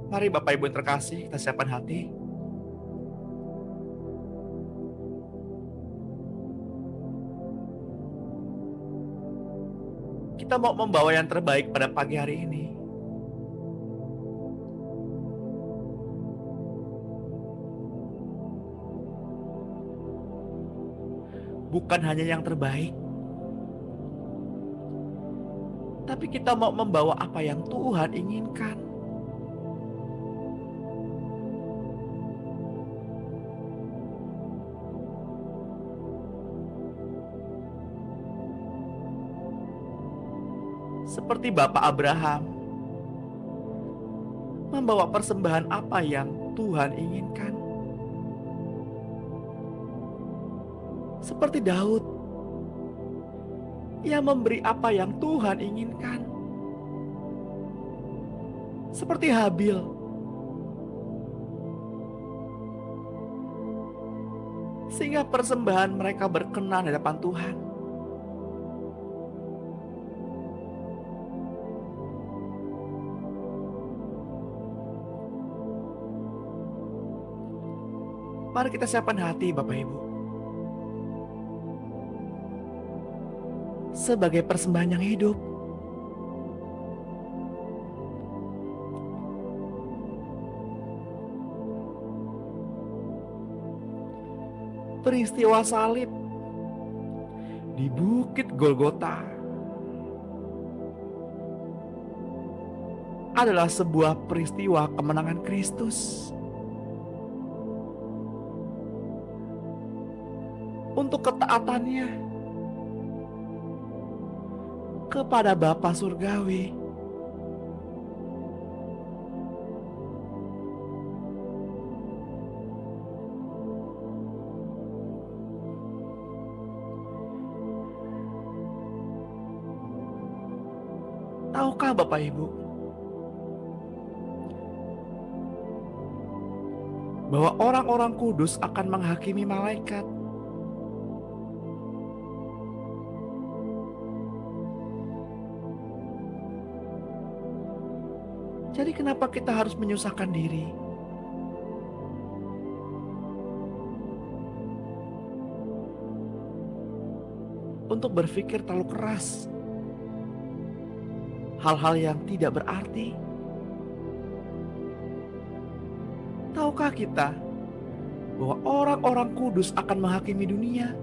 Mari Bapak Ibu yang terkasih, kita siapkan hati. Kita mau membawa yang terbaik pada pagi hari ini. Bukan hanya yang terbaik, tapi kita mau membawa apa yang Tuhan inginkan. Seperti Bapak Abraham, membawa persembahan apa yang Tuhan inginkan. Seperti Daud, yang memberi apa yang Tuhan inginkan. Seperti Habil, sehingga persembahan mereka berkenan di hadapan Tuhan. Mari kita siapkan hati Bapak Ibu, sebagai persembahan yang hidup. Peristiwa salib di Bukit Golgota adalah sebuah peristiwa kemenangan Kristus untuk ketaatannya kepada Bapa Surgawi. Tahukah Bapak Ibu bahwa orang-orang kudus akan menghakimi malaikat? Jadi kenapa kita harus menyusahkan diri untuk berpikir terlalu keras hal-hal yang tidak berarti? Tahukah kita bahwa orang-orang kudus akan menghakimi dunia?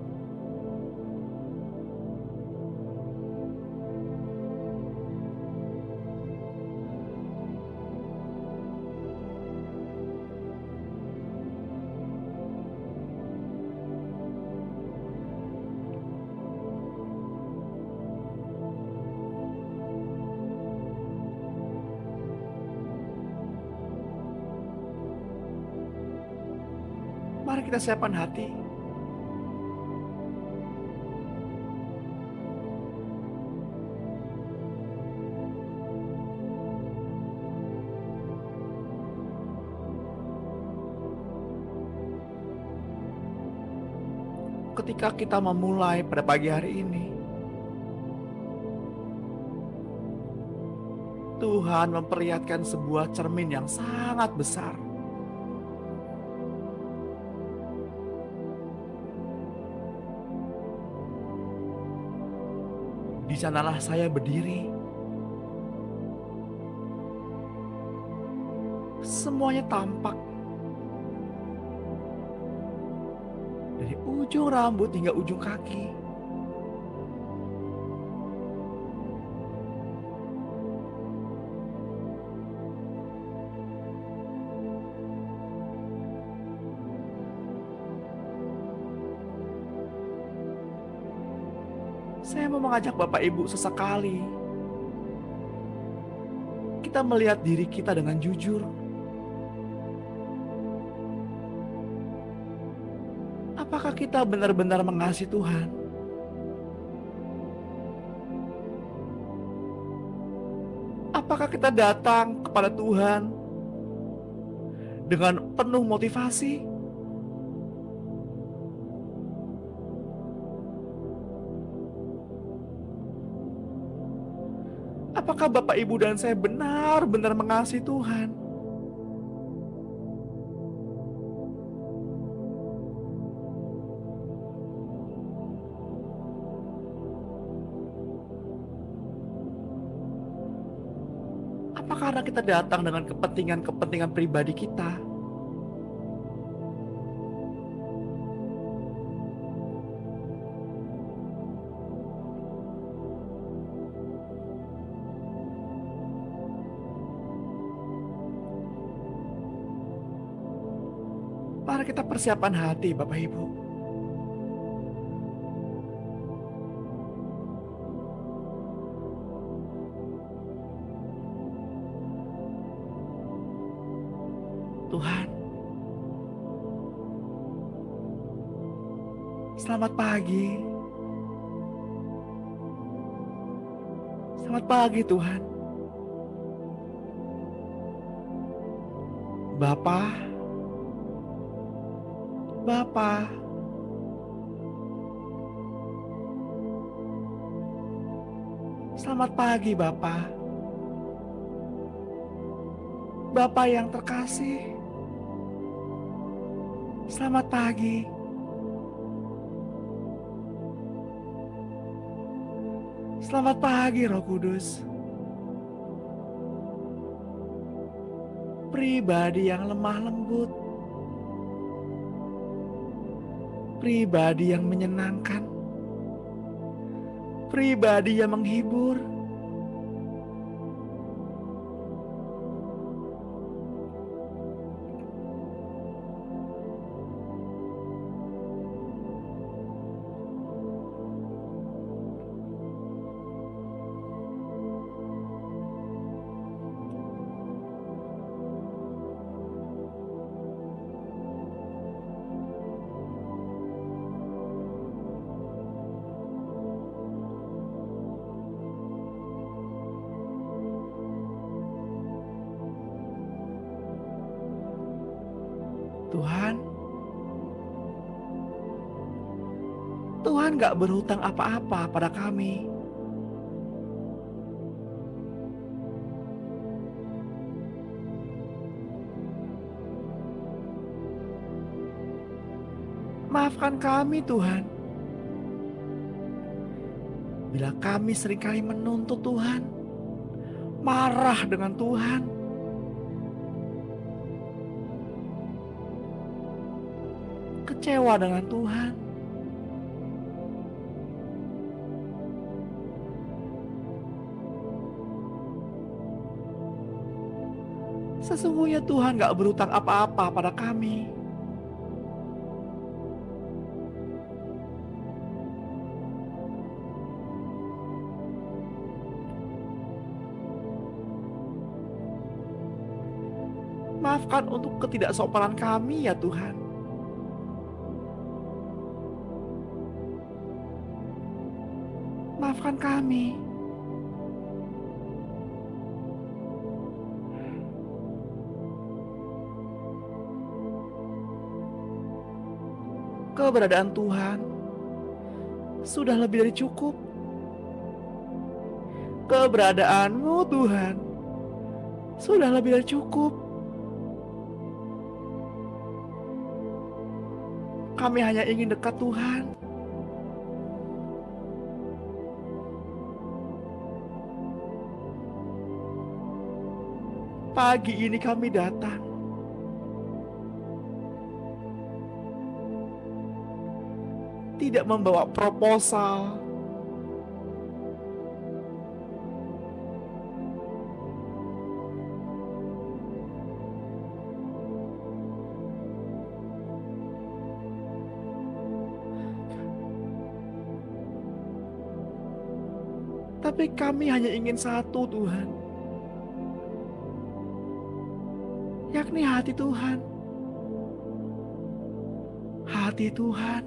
Mari kita siapkan hati. Ketika kita memulai pada pagi hari ini, Tuhan memperlihatkan sebuah cermin yang sangat besar. Di sanalah saya berdiri. Semuanya tampak. Dari ujung rambut hingga ujung kaki. Saya mau mengajak Bapak Ibu sesekali kita melihat diri kita dengan jujur. Apakah kita benar-benar mengasihi Tuhan? Apakah kita datang kepada Tuhan dengan penuh motivasi? Apakah Bapak Ibu dan saya benar-benar mengasihi Tuhan? Kadang kita datang dengan kepentingan-kepentingan pribadi kita. Mari kita persiapkan hati, Bapak Ibu. Tuhan, selamat pagi. Selamat pagi, Tuhan. Bapa, Bapa, selamat pagi, Bapa. Bapa yang terkasih, selamat pagi. Selamat pagi, Roh Kudus. Pribadi yang lemah lembut, pribadi yang menyenangkan, pribadi yang menghibur. Tuhan, Tuhan gak berhutang apa-apa pada kami. Maafkan kami, Tuhan, bila kami seringkali menuntut Tuhan, marah dengan Tuhan, kecewa dengan Tuhan. Sesungguhnya Tuhan gak berhutang apa-apa pada kami. Maafkan untuk ketidaksopanan kami ya Tuhan. Maafkan kami. Keberadaan Tuhan sudah lebih dari cukup. Keberadaanmu Tuhan sudah lebih dari cukup. Kami hanya ingin dekat Tuhan. Pagi ini kami datang. Tidak membawa proposal. Tapi kami hanya ingin satu Tuhan, yakni hati Tuhan. Hati Tuhan.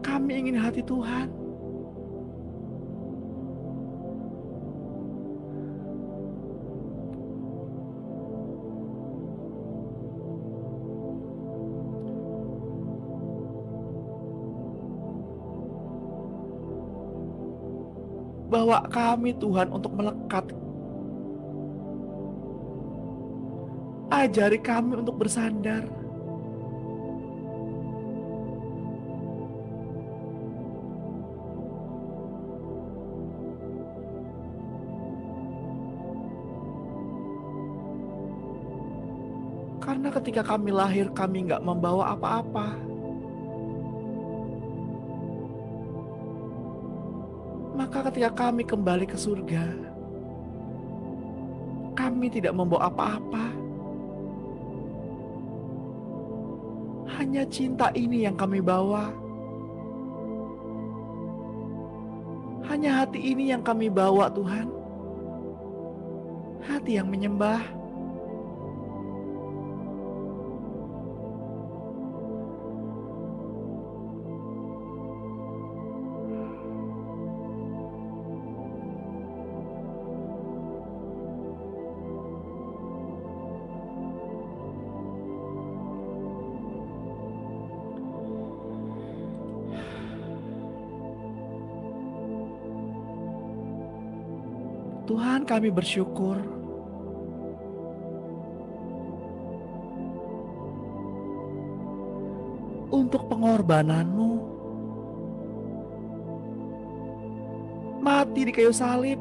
Kami ingin hati Tuhan. Bawa kami Tuhan untuk melekat. Ajari kami untuk bersandar. Karena ketika kami lahir, kami nggak membawa apa-apa. Maka ketika kami kembali ke surga, kami tidak membawa apa-apa. Hanya cinta ini yang kami bawa. Hanya hati ini yang kami bawa, Tuhan. Hati yang menyembah. Tuhan, kami bersyukur untuk pengorbanan-Mu mati di kayu salib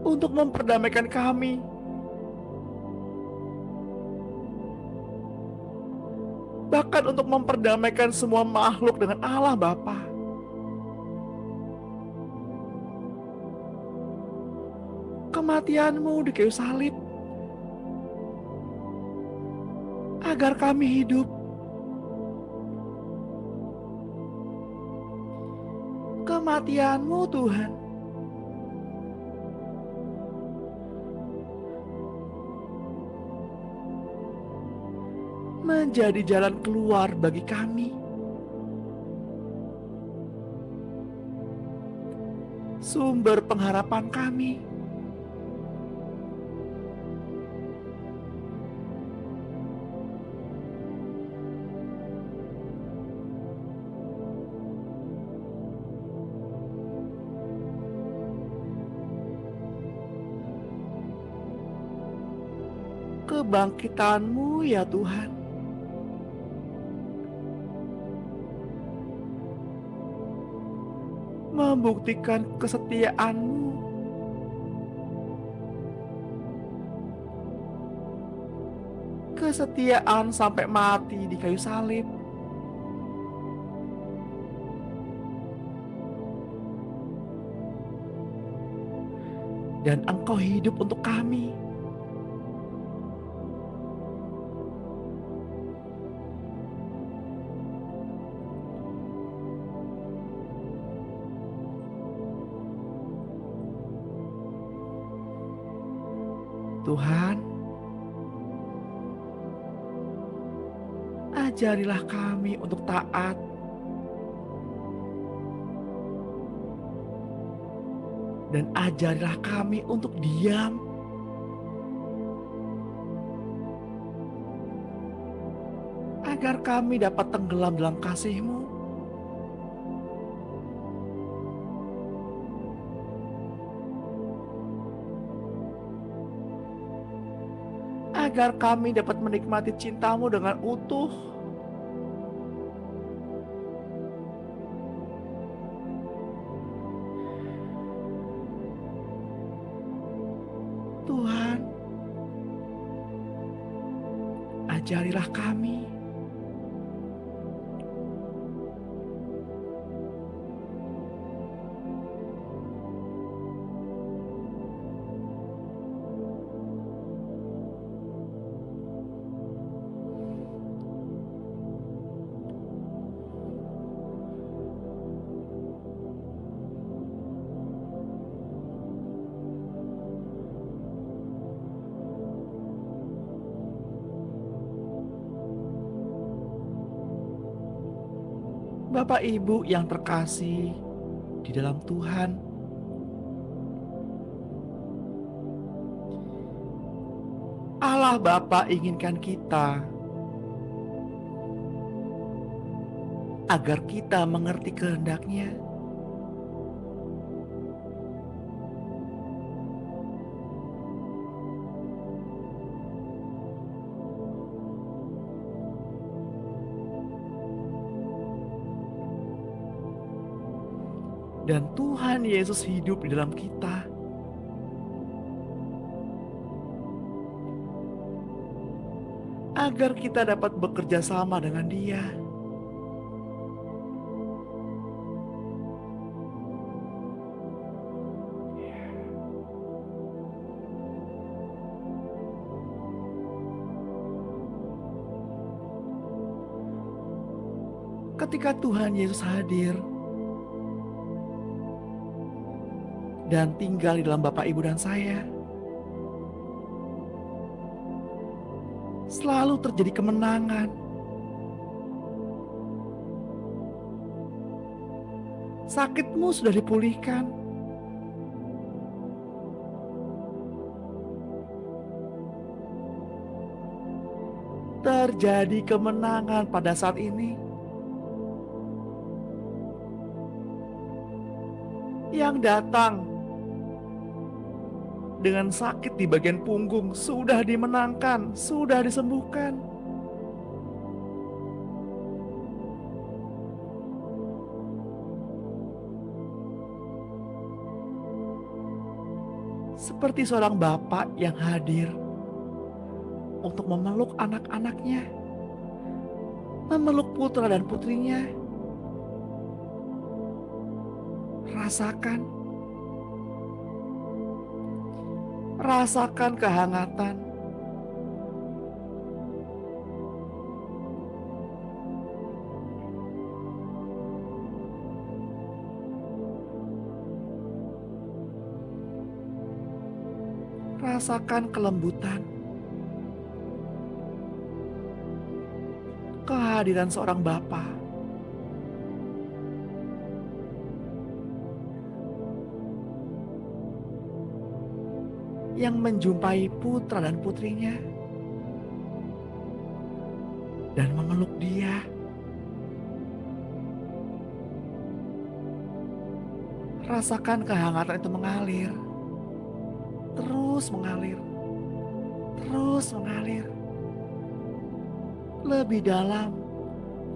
untuk memperdamaikan kami. Bahkan untuk memperdamaikan semua makhluk dengan Allah Bapa. Kematian-Mu di kayu salib agar kami hidup. Kematian-Mu, Tuhan, menjadi jalan keluar bagi kami. Sumber pengharapan kami. Kebangkitan-Mu ya Tuhan, membuktikan kesetiaan-Mu, kesetiaan sampai mati di kayu salib. Dan Engkau hidup untuk kami. Tuhan, ajarilah kami untuk taat dan ajarilah kami untuk diam agar kami dapat tenggelam dalam kasih-Mu. Agar kami dapat menikmati cinta-Mu dengan utuh. Tuhan, ajarilah kami Bapak Ibu yang terkasih di dalam Tuhan. Allah Bapa inginkan kita agar kita mengerti kehendak-Nya. Dan Tuhan Yesus hidup di dalam kita. agar kita dapat bekerja sama dengan Dia. Ketika Tuhan Yesus hadir dan tinggal di dalam Bapak, Ibu, dan saya, selalu terjadi kemenangan. Sakitmu sudah dipulihkan. Terjadi kemenangan pada saat ini. Yang datang dengan sakit di bagian punggung sudah dimenangkan, sudah disembuhkan. Seperti seorang bapak yang hadir untuk memeluk anak-anaknya, memeluk putra dan putrinya. Rasakan kehangatan. Rasakan kelembutan. Kehadiran seorang bapa yang menjumpai putra dan putrinya dan memeluk dia. Rasakan kehangatan itu mengalir, terus mengalir, terus mengalir, lebih dalam,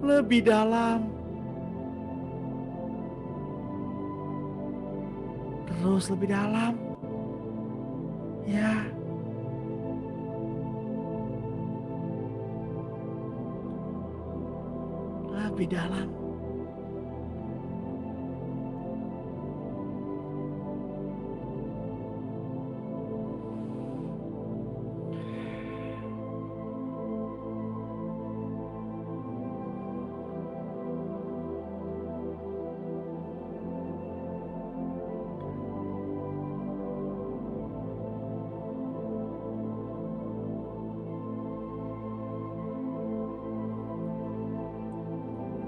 lebih dalam, terus lebih dalam. Ya, lebih dalam.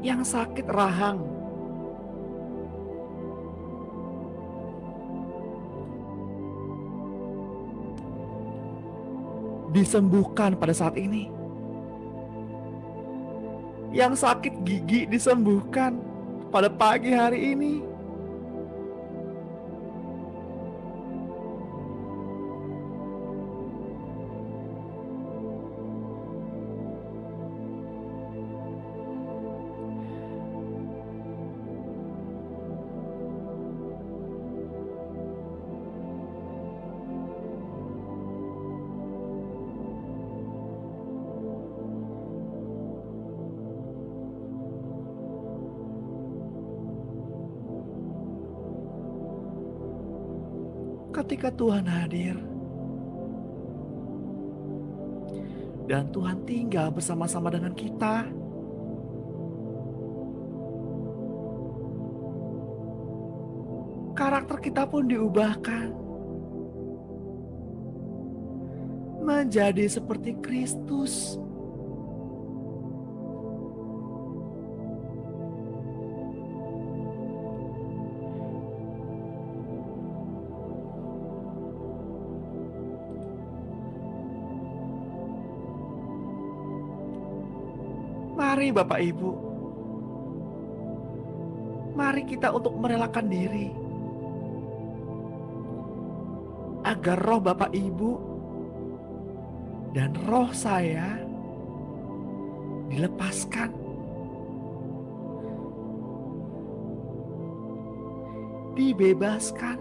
Yang sakit rahang, disembuhkan pada saat ini. Yang sakit gigi disembuhkan pada pagi hari ini. Ketika Tuhan hadir dan Tuhan tinggal bersama-sama dengan kita, karakter kita pun diubahkan menjadi seperti Kristus. Mari Bapak Ibu, mari kita untuk merelakan diri agar roh Bapak Ibu dan roh saya dilepaskan, dibebaskan.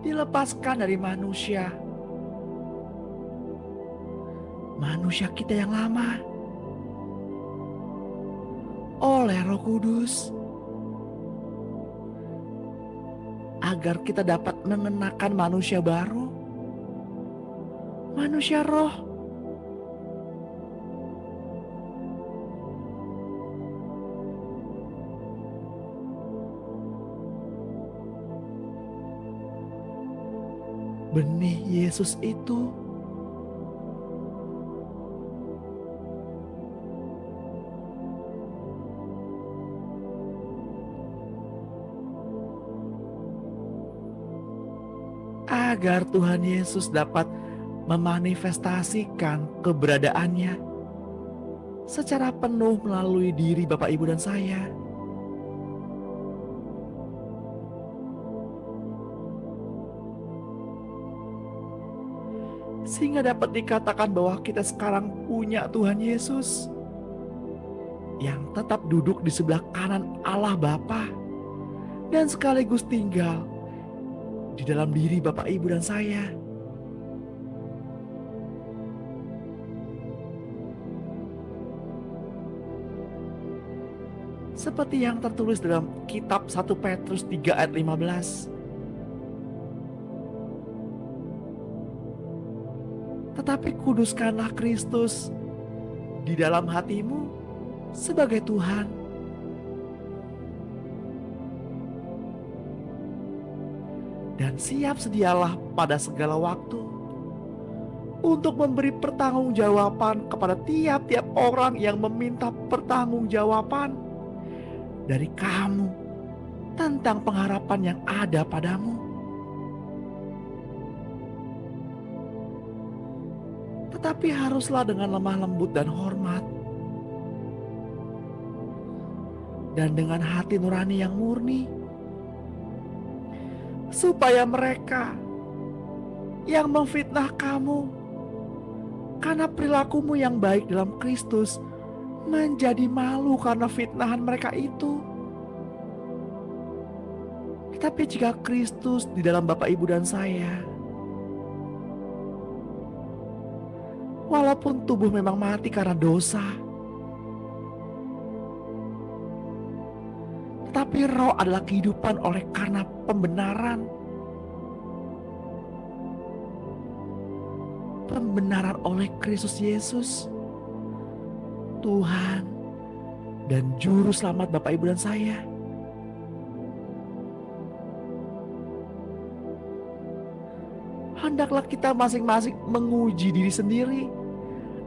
dilepaskan dari manusia, manusia kita yang lama, oleh Roh Kudus, agar kita dapat mengenakan manusia baru, manusia roh. Benih Yesus itu agar Tuhan Yesus dapat memanifestasikan keberadaannya secara penuh melalui diri Bapak, Ibu, dan saya. Sehingga dapat dikatakan bahwa kita sekarang punya Tuhan Yesus yang tetap duduk di sebelah kanan Allah Bapa dan sekaligus tinggal di dalam diri Bapak, Ibu, dan saya. Seperti yang tertulis dalam kitab 1 Petrus 3 ayat 15. Tetapi kuduskanlah Kristus di dalam hatimu sebagai Tuhan. Dan siap sedialah pada segala waktu untuk memberi pertanggungjawaban kepada tiap-tiap orang yang meminta pertanggungjawaban dari kamu tentang pengharapan yang ada padamu. Tetapi haruslah dengan lemah lembut dan hormat, dan dengan hati nurani yang murni, supaya mereka yang memfitnah kamu karena perilakumu yang baik dalam Kristus menjadi malu karena fitnahan mereka itu. Tetapi jika Kristus di dalam Bapak, Ibu, dan saya, walaupun tubuh memang mati karena dosa, tetapi roh adalah kehidupan oleh karena pembenaran. Pembenaran oleh Kristus Yesus, Tuhan dan Juru Selamat Bapak, Ibu, dan saya. Hendaklah kita masing-masing menguji diri sendiri.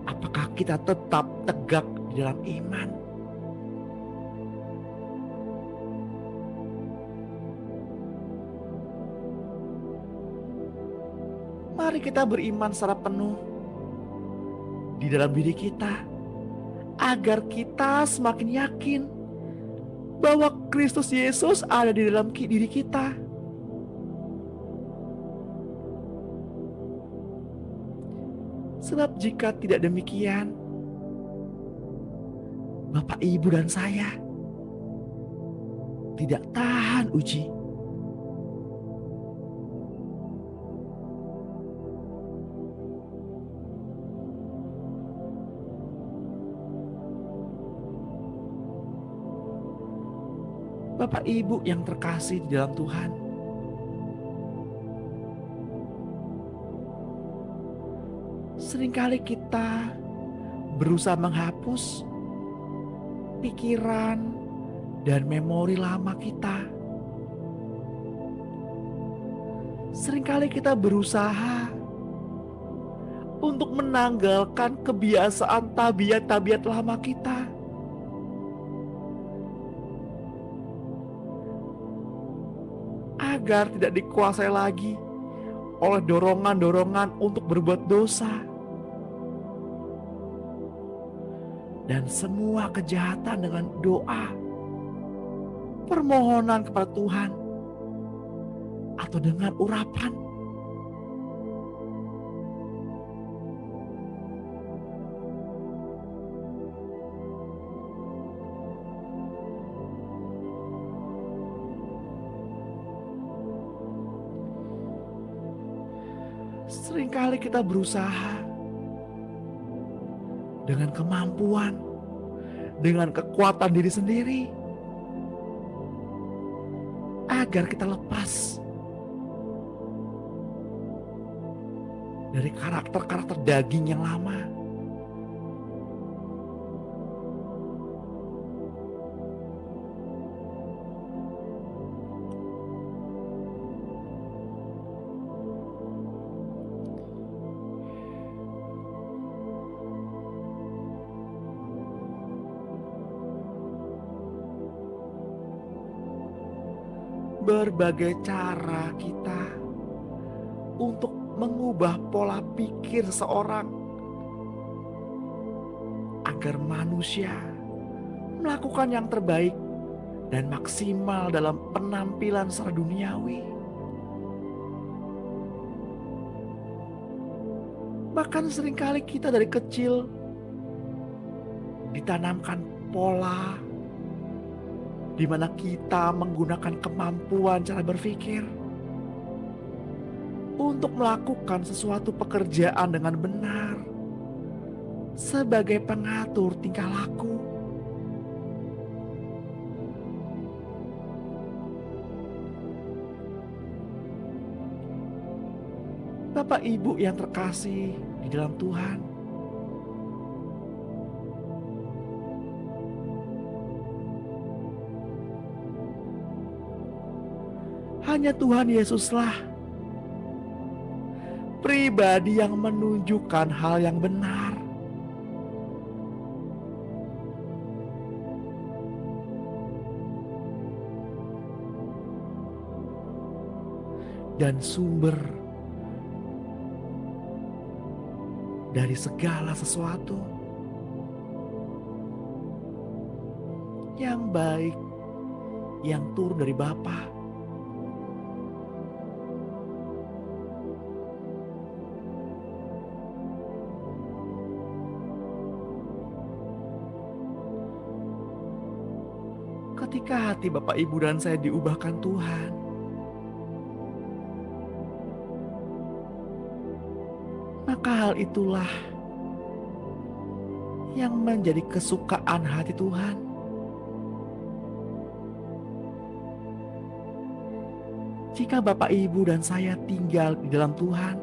Apakah kita tetap tegak di dalam iman? Mari kita beriman secara penuh di dalam diri kita, agar kita semakin yakin bahwa Kristus Yesus ada di dalam diri kita. Sebab jika tidak demikian, Bapak, Ibu, dan saya tidak tahan uji. Bapak, Ibu yang terkasih di dalam Tuhan, seringkali kita berusaha menghapus pikiran dan memori lama kita. Seringkali kita berusaha untuk menanggalkan kebiasaan tabiat-tabiat lama kita. Agar tidak dikuasai lagi oleh dorongan-dorongan untuk berbuat dosa. Dan semua kejahatan dengan doa, permohonan kepada Tuhan, atau dengan urapan. Seringkali kita berusaha dengan kemampuan, dengan kekuatan diri sendiri, agar kita lepas dari karakter-karakter daging yang lama. Berbagai cara kita untuk mengubah pola pikir seseorang agar manusia melakukan yang terbaik dan maksimal dalam penampilan secara duniawi. Bahkan seringkali kita dari kecil ditanamkan pola di mana kita menggunakan kemampuan cara berpikir untuk melakukan sesuatu pekerjaan dengan benar sebagai pengatur tingkah laku. Bapak Ibu yang terkasih di dalam Tuhan, hanya Tuhan Yesuslah pribadi yang menunjukkan hal yang benar. Dan sumber dari segala sesuatu yang baik yang turun dari Bapa. Ketika hati Bapak Ibu dan saya diubahkan Tuhan, maka hal itulah yang menjadi kesukaan hati Tuhan. Jika Bapak Ibu dan saya tinggal di dalam Tuhan,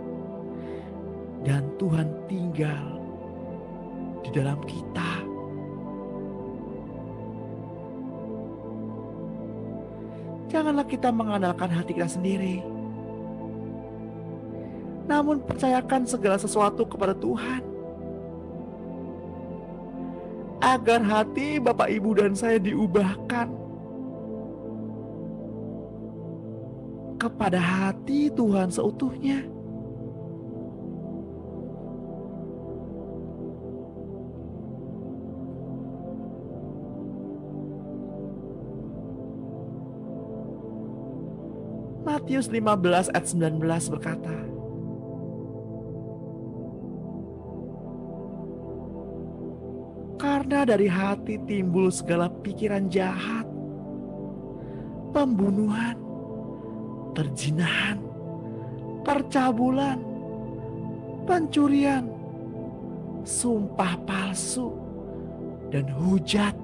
dan Tuhan tinggal di dalam kita, janganlah kita mengandalkan hati kita sendiri, namun percayakan segala sesuatu kepada Tuhan, agar hati Bapak Ibu dan saya diubahkan kepada hati Tuhan seutuhnya. Matius 15 ayat 19 berkata, karena dari hati timbul segala pikiran jahat, pembunuhan, perzinahan, percabulan, pencurian, sumpah palsu, dan hujat.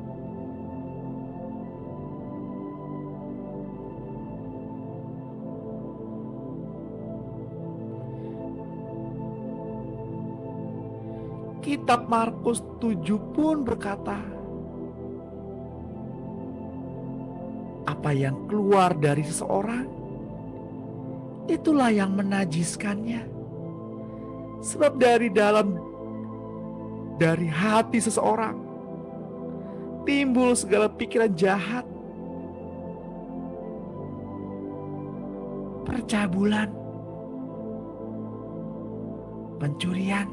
Kitab Markus 7 pun berkata, apa yang keluar dari seseorang, itulah yang menajiskannya. Sebab dari hati seseorang timbul segala pikiran jahat, percabulan, pencurian,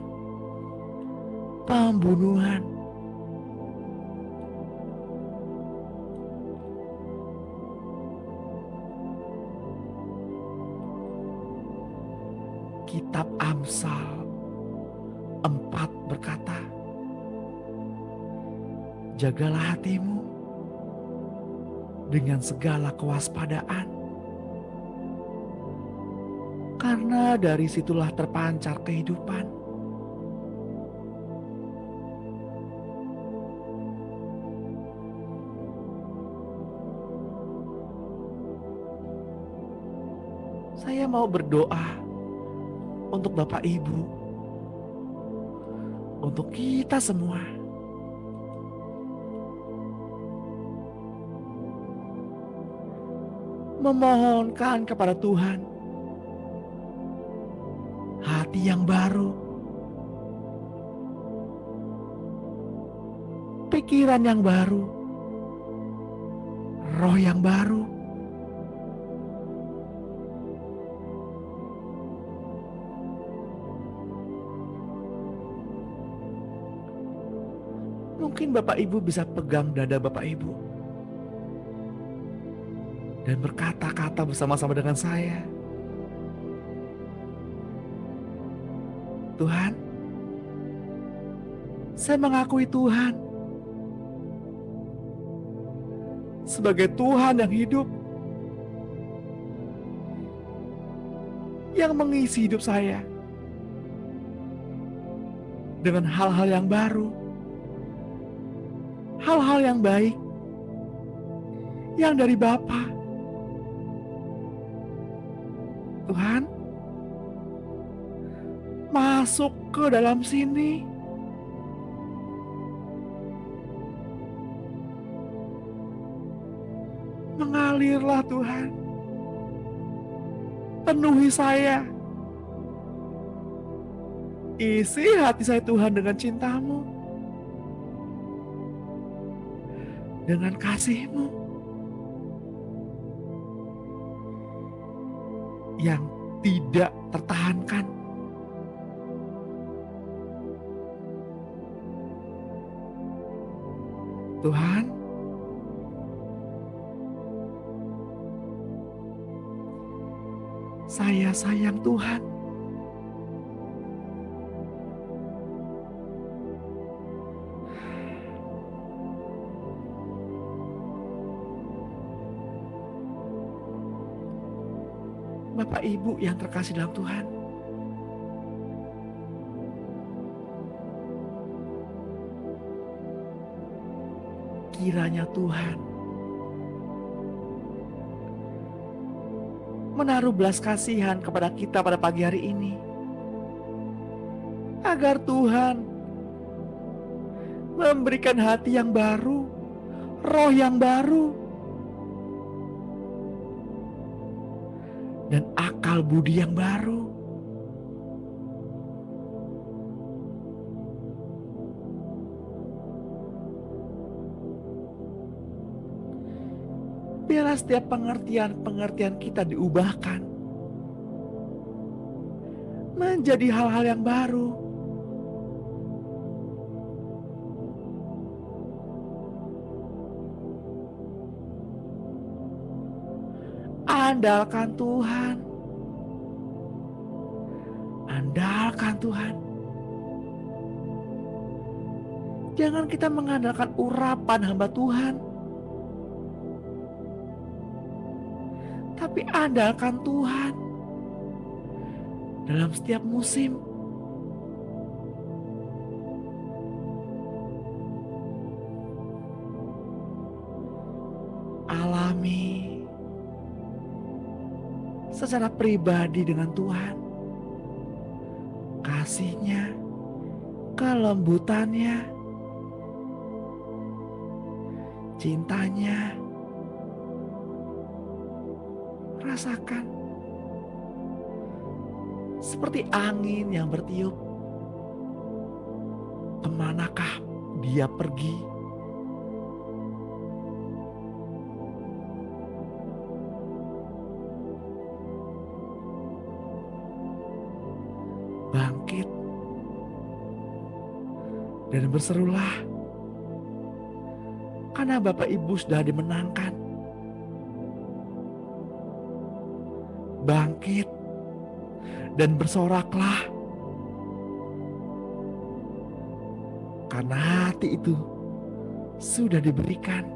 pembunuhan, Kitab Amsal 4 berkata, jagalah hatimu dengan segala kewaspadaan, karena dari situlah terpancar kehidupan. Saya mau berdoa untuk Bapak Ibu, untuk kita semua. Memohonkan kepada Tuhan hati yang baru, pikiran yang baru, roh yang baru. Mungkin Bapak Ibu bisa pegang dada Bapak Ibu dan berkata-kata bersama-sama dengan saya. Tuhan, saya mengakui Tuhan sebagai Tuhan yang hidup, yang mengisi hidup saya dengan hal-hal yang baru, hal-hal yang baik, yang dari Bapa. Tuhan, masuk ke dalam sini. Mengalirlah Tuhan. Penuhi saya. Isi hati saya Tuhan dengan cinta-Mu, dengan kasih-Mu yang tidak tertahankan. Tuhan, saya sayang Tuhan. Bapak Ibu yang terkasih dalam Tuhan, kiranya Tuhan menaruh belas kasihan kepada kita pada pagi hari ini, agar Tuhan memberikan hati yang baru, roh yang baru, dan akal budi yang baru. Biarlah setiap pengertian-pengertian kita diubahkan menjadi hal-hal yang baru. Andalkan Tuhan. Andalkan Tuhan. Jangan kita mengandalkan urapan hamba Tuhan, tapi andalkan Tuhan dalam setiap musim. Alami secara pribadi dengan Tuhan kasih-Nya, kelembutannya, cintanya. Rasakan seperti angin yang bertiup. Kemanakah Dia pergi? Bangkit dan berserulah, karena Bapak Ibu sudah dimenangkan. Bangkit dan bersoraklah, karena hati itu sudah diberikan.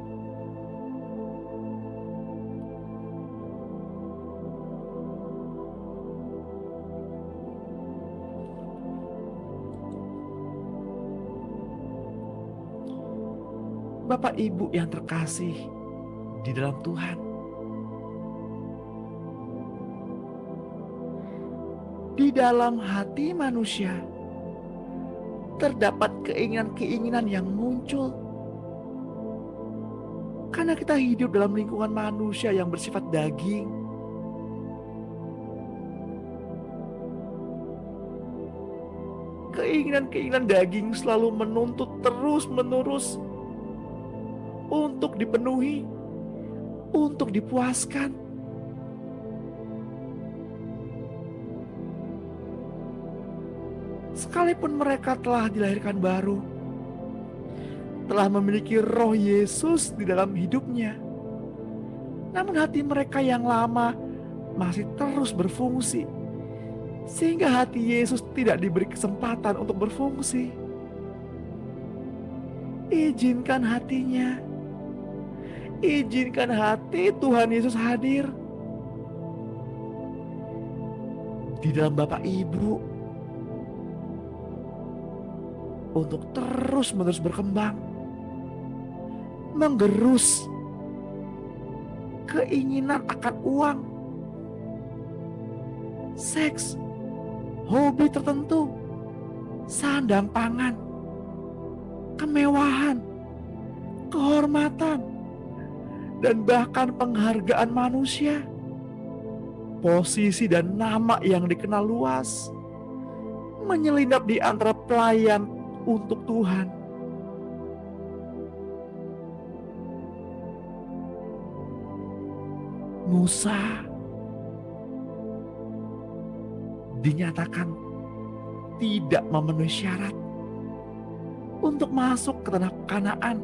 Bapak Ibu yang terkasih di dalam Tuhan, di dalam hati manusia terdapat keinginan-keinginan yang muncul karena kita hidup dalam lingkungan manusia yang bersifat daging. Keinginan-keinginan daging selalu menuntut terus-menerus untuk dipenuhi, untuk dipuaskan. Sekalipun mereka telah dilahirkan baru, telah memiliki roh Yesus di dalam hidupnya, namun hati mereka yang lama masih terus berfungsi, sehingga hati Yesus tidak diberi kesempatan untuk berfungsi. Izinkan hatinya, izinkan hati Tuhan Yesus hadir di dalam Bapak Ibu untuk terus-menerus berkembang, menggerus keinginan akan uang, seks, hobi tertentu, sandang pangan, kemewahan, kehormatan, dan bahkan penghargaan manusia, posisi dan nama yang dikenal luas, menyelinap di antara pelayan untuk Tuhan. Musa dinyatakan tidak memenuhi syarat untuk masuk ke tanah Kanaan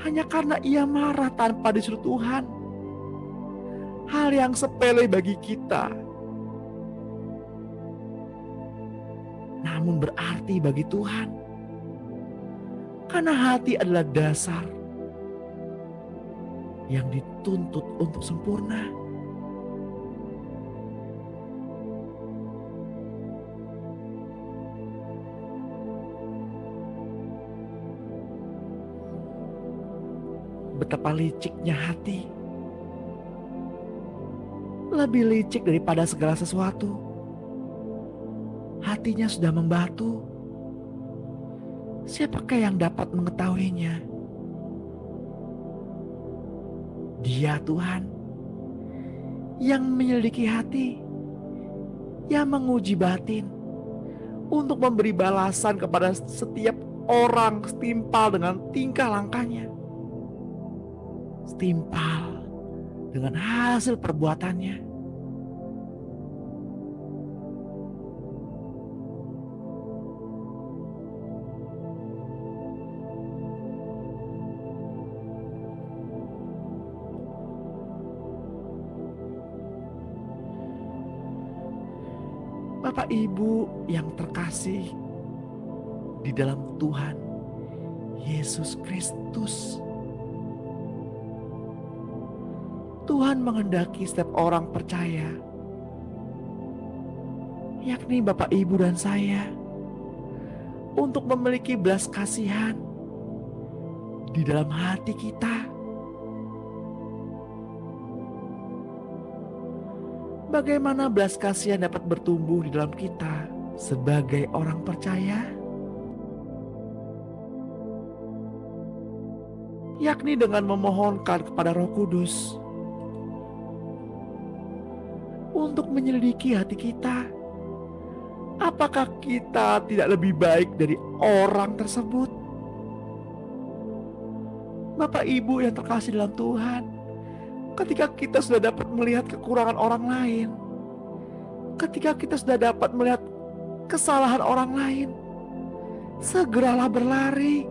hanya karena ia marah tanpa disuruh Tuhan. Hal yang sepele bagi kita, namun berarti bagi Tuhan, karena hati adalah dasar yang dituntut untuk sempurna. Betapa liciknya hati, lebih licik daripada segala sesuatu. Hatinya sudah membatu. Siapakah yang dapat mengetahuinya? Dia Tuhan yang menyelidiki hati, yang menguji batin untuk memberi balasan kepada setiap orang setimpal dengan tingkah langkahnya, setimpal dengan hasil perbuatannya. Bapak Ibu yang terkasih di dalam Tuhan Yesus Kristus, Tuhan menghendaki setiap orang percaya, yakni Bapak Ibu dan saya, untuk memiliki belas kasihan di dalam hati kita. Bagaimana belas kasihan dapat bertumbuh di dalam kita sebagai orang percaya? Yakni dengan memohonkan kepada Roh Kudus untuk menyelidiki hati kita. Apakah kita tidak lebih baik dari orang tersebut? Bapak Ibu yang terkasih dalam Tuhan, ketika kita sudah dapat melihat kekurangan orang lain, ketika kita sudah dapat melihat kesalahan orang lain, segeralah berlari,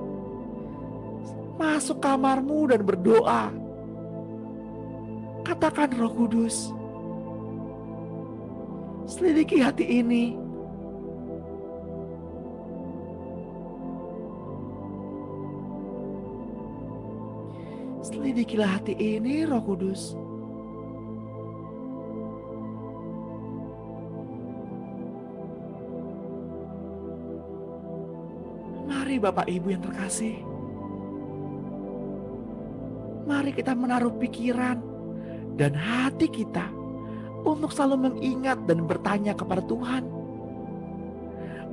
masuk kamarmu dan berdoa. Katakan, Roh Kudus, selidiki hati ini. Selidikilah hati ini, Roh Kudus. Mari Bapak Ibu yang terkasih, Mari kita menaruh pikiran dan hati kita untuk selalu mengingat dan bertanya kepada Tuhan,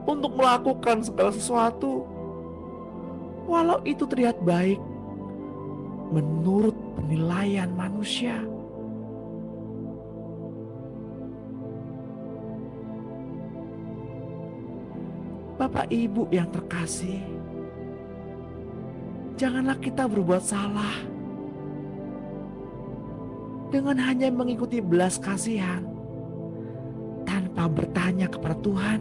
untuk melakukan segala sesuatu walau itu terlihat baik menurut penilaian manusia. Bapak Ibu yang terkasih, janganlah kita berbuat salah dengan hanya mengikuti belas kasihan tanpa bertanya kepada Tuhan.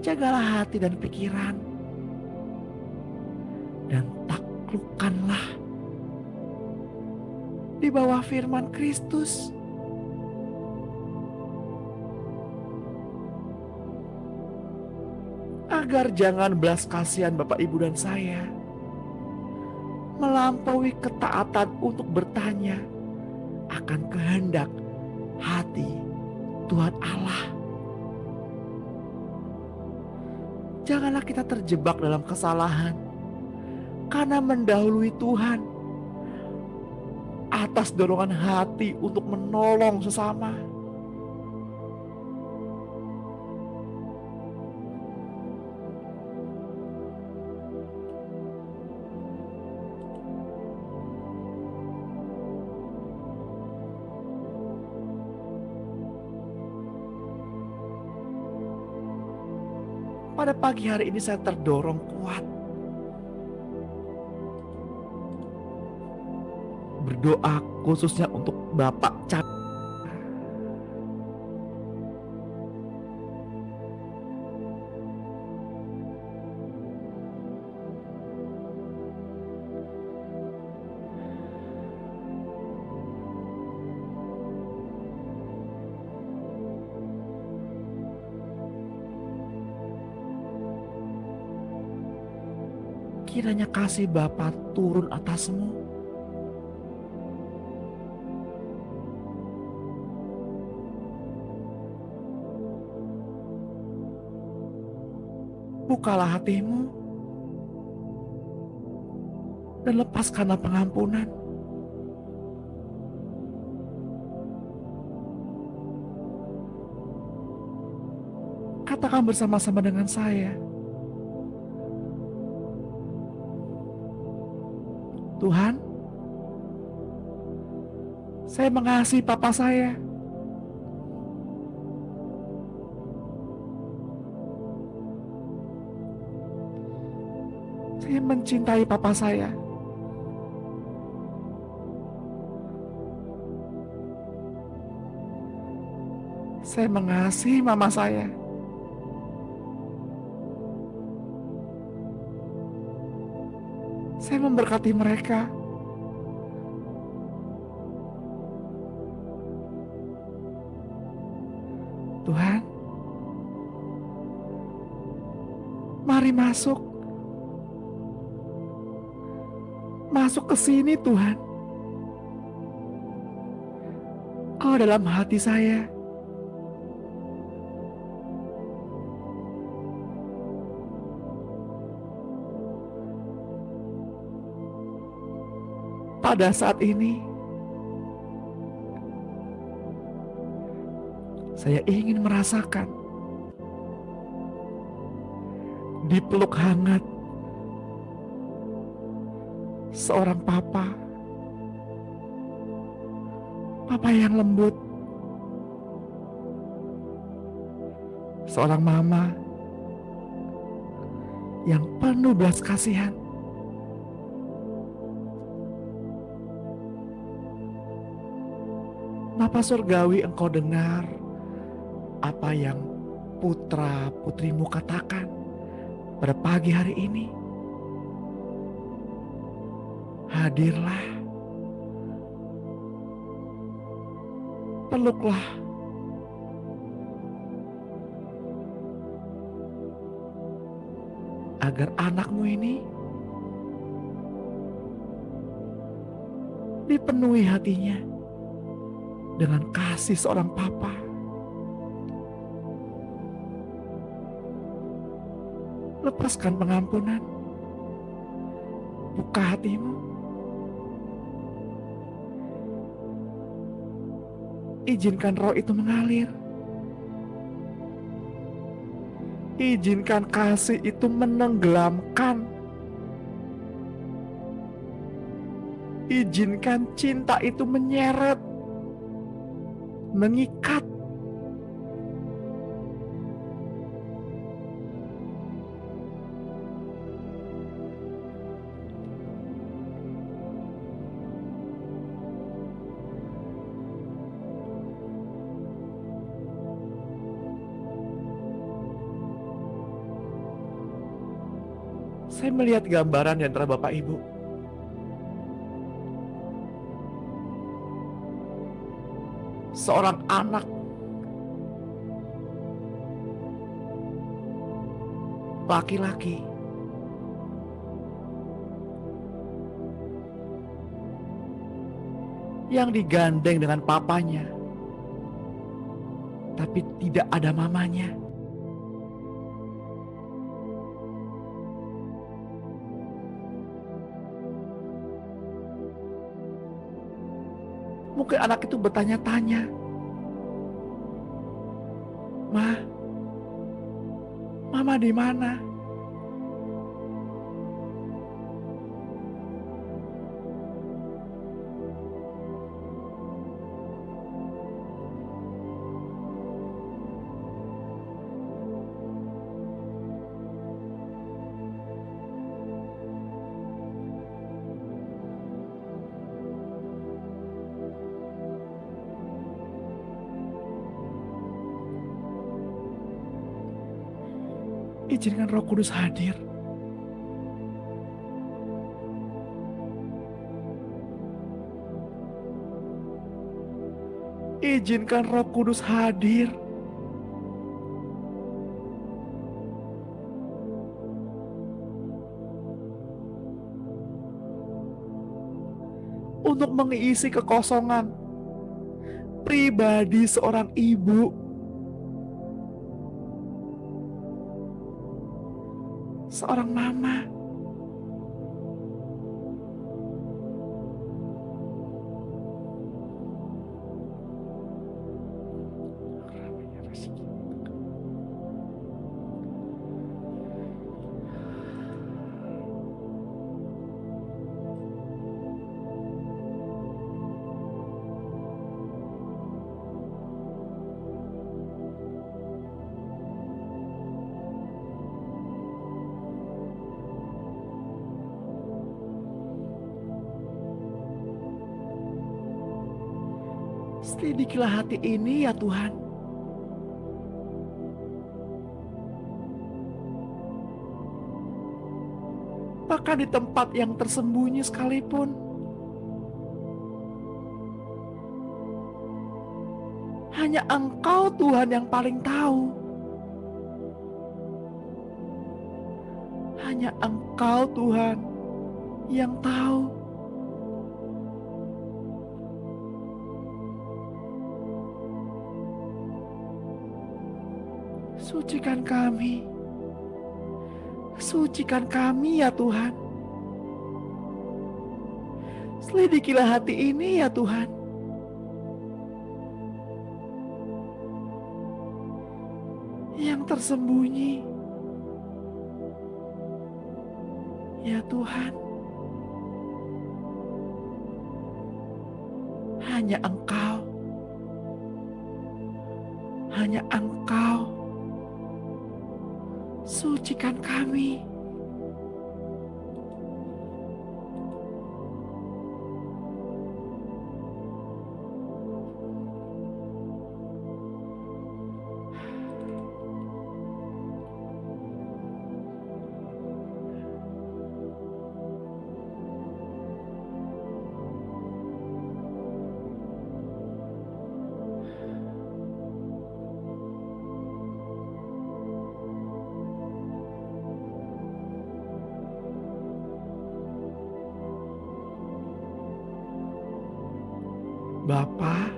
Jagalah hati dan pikiran, dan taklukkanlah di bawah firman Kristus. Agar jangan belas kasihan Bapak Ibu dan saya melampaui ketaatan untuk bertanya akan kehendak hati Tuhan Allah. Janganlah kita terjebak dalam kesalahan karena mendahului Tuhan atas dorongan hati untuk menolong sesama. Pada pagi hari ini saya terdorong kuat berdoa khususnya untuk Bapak Cak. Kiranya kasih Bapa turun atasmu. Bukalah hatimu dan lepaskanlah pengampunan. Katakan bersama-sama dengan saya, Tuhan, saya mengasihi Papa saya. Saya mencintai Papa saya. Saya mengasihi Mama saya. Saya memberkati mereka. Tuhan, mari masuk ke sini Tuhan. Kau dalam hati saya. Pada saat ini, saya ingin merasakan dipeluk hangat seorang Papa yang lembut, seorang Mama yang penuh belas kasihan. Bapa Surgawi, Engkau dengar apa yang putra-putrimu katakan pada pagi hari ini. Hadirlah, peluklah, agar anakmu ini dipenuhi hatinya dengan kasih seorang Papa. Lepaskan pengampunan, Buka hatimu. Izinkan roh itu mengalir. Izinkan kasih itu menenggelamkan. Izinkan cinta itu menyeret, mengikat. Saya melihat gambaran di antara Bapak Ibu. Seorang anak laki-laki yang digandeng dengan papanya, tapi tidak ada mamanya. Mungkin anak itu bertanya-tanya, "Ma, mama di mana?" Izinkan Roh Kudus hadir. Izinkan Roh Kudus hadir untuk mengisi kekosongan pribadi seorang ibu, seorang mama. Selidikilah hati ini ya Tuhan. Bahkan di tempat yang tersembunyi sekalipun, hanya Engkau Tuhan yang paling tahu. Hanya Engkau Tuhan yang tahu. Sucikan kami. Sucikan kami ya Tuhan. Selidikilah hati ini ya Tuhan. Yang tersembunyi. Ya Tuhan. Hanya Engkau. Hanya Engkau. Sucikan kami. Bapa,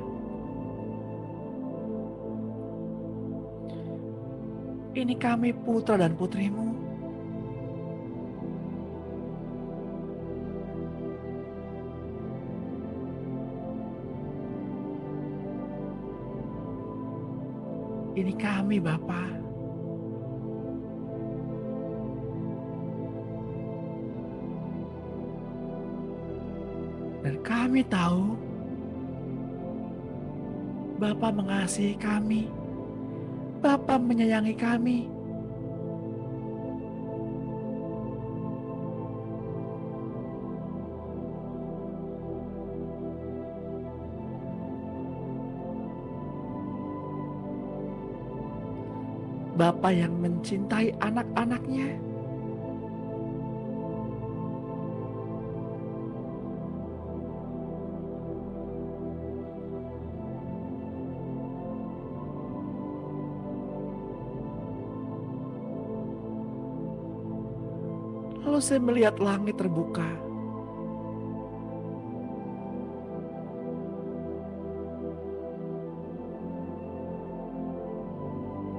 ini kami putra dan putrimu. Ini kami Bapa. Dan kami tahu Bapa mengasihi kami. Bapa menyayangi kami. Bapa yang mencintai anak-anaknya. Lalu saya melihat langit terbuka.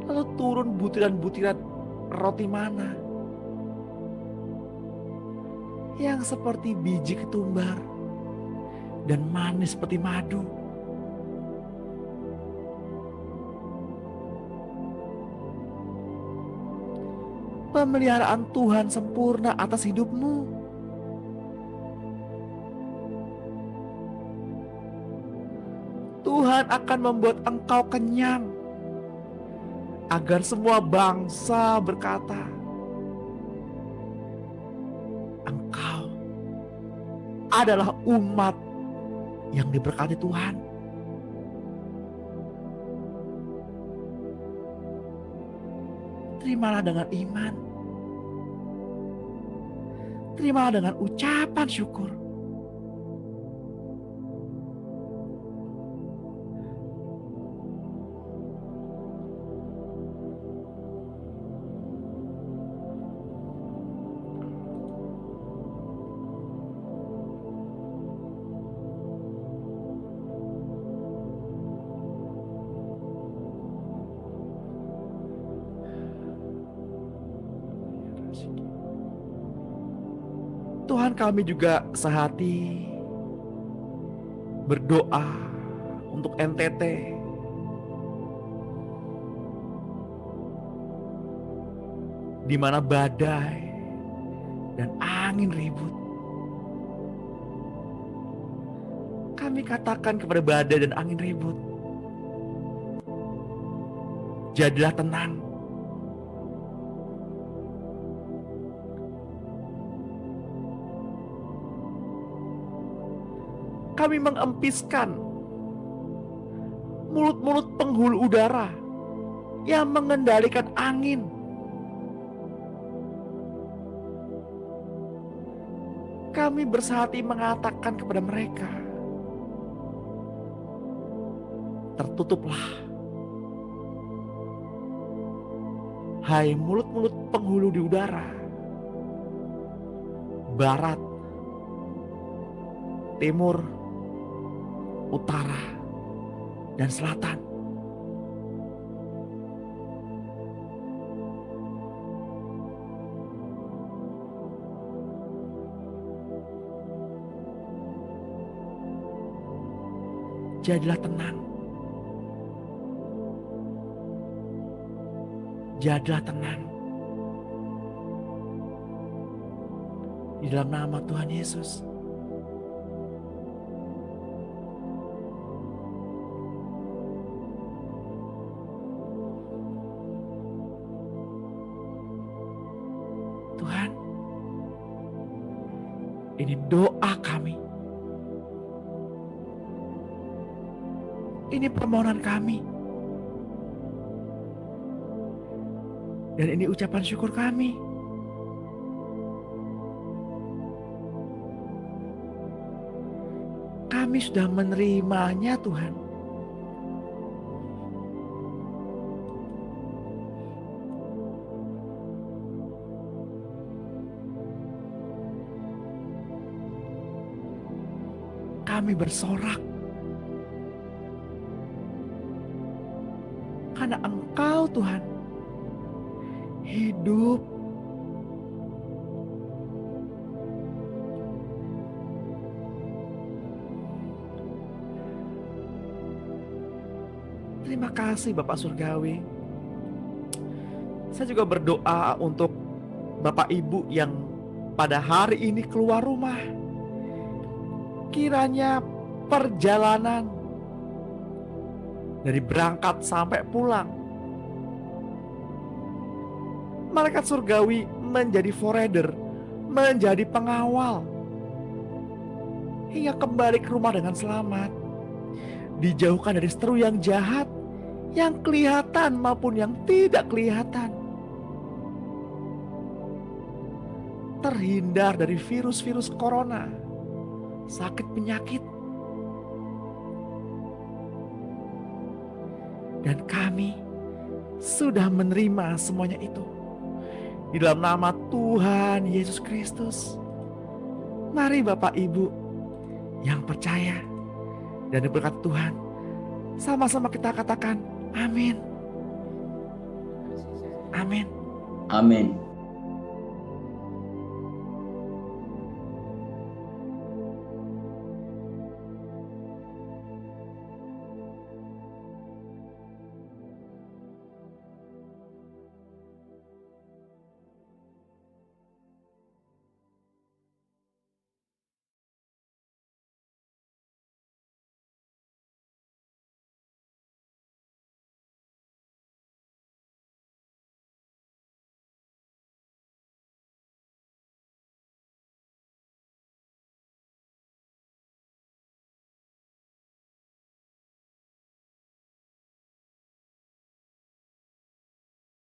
Lalu turun butiran-butiran roti mana yang seperti biji ketumbar dan manis seperti madu. Pemeliharaan Tuhan sempurna atas hidupmu. Tuhan akan membuat engkau kenyang, agar semua bangsa berkata, engkau adalah umat yang diberkati Tuhan. Terimalah dengan iman. Terimalah dengan ucapan syukur. Tuhan, kami juga sehati berdoa untuk NTT. Di mana badai dan angin ribut. Kami katakan kepada badai dan angin ribut, jadilah tenang. Kami mengempiskan mulut-mulut penghulu udara yang mengendalikan angin. Kami bersehati mengatakan kepada mereka, tertutuplah, hai mulut-mulut penghulu di udara, barat, timur, utara, dan selatan. Jadilah tenang. Jadilah tenang. Di dalam nama Tuhan Yesus. Tuhan, ini doa kami. Ini permohonan kami. Dan ini ucapan syukur kami. Kami sudah menerimanya, Tuhan. Kami bersorak karena Engkau, Tuhan, hidup. Terima kasih Bapak Surgawi. Saya juga berdoa untuk Bapak Ibu yang pada hari ini keluar rumah. Kiranya perjalanan dari berangkat sampai pulang, malaikat surgawi menjadi forerunner, menjadi pengawal hingga kembali ke rumah dengan selamat. Dijauhkan dari seteru yang jahat, yang kelihatan maupun yang tidak kelihatan. Terhindar dari virus-virus corona, sakit penyakit. Dan kami sudah menerima semuanya itu di dalam nama Tuhan Yesus Kristus. Mari Bapak Ibu yang percaya dan diberkati Tuhan, sama-sama kita katakan amin. Amin. Amin.